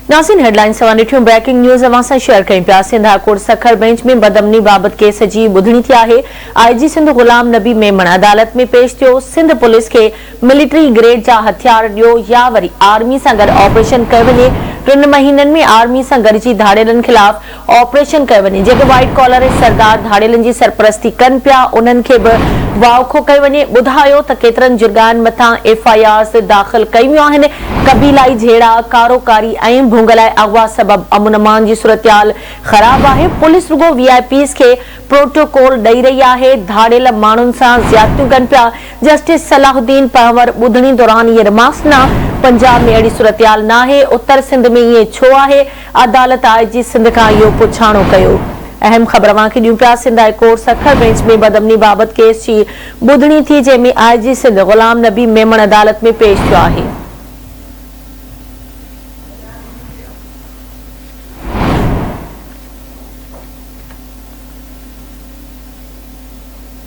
नाज़रीन हेडलाइन सवां ॾिठियूं breaking news अवां सां शेयर कयूं पिया। Sindh high court Sukkur bench में बदअमनी बाबत केस जी ॿुधणी थी आहे। IG सिंध गुलाम नबी मेमण अदालत में पेश थियो। सिंध पुलिस के मिलिट्री ग्रेड जा हथियार ॾियो या वरी आर्मी सां गॾु ऑपरेशन कयो वञे। 3 महीननि में आर्मी सां गॾिजी धाड़ेलनि खिलाफ़ ऑपरेशन कयो वञे। जेके वाइट कॉलर सरदार धाड़ेलनि जी सरपरस्ती कनि पिया उन्हनि खे बि वाउखो कयो वञे। ॿुधायो त केतिरनि जुर्गान मथां FIRs दाख़िल कई वियूं आहिनि। कबीलाई झेड़ा कारोकारी ऐं भूंगलाए अगवा सबब अमन अमान जी सूरतहाल ख़राब आहे। पुलिस रुगो VIPs के प्रोटोकॉल ॾेई रही आहे। धाड़ेल माण्हुनि सां ज़्यादतियूं कनि पिया। जस्टिस सलाहुद्दीन पंवर ॿुधणी दौरान ये रिमार्क्स ॾिना। पंजाब में अहिड़ी सूरतहाल न आहे, उत्तर सिंध में ईअं छो आहे? अदालत IG सिंध खां इहो पुछाणो कयो। अहम ख़बर अवांखे ॾियूं पिया। Sindh high court Sukkur bench में बदअमनी बाबत केस जी ॿुधणी थी, जंहिंमें IG सिंध गुलाम नबी मेमण अदालत में पेश थियो आहे।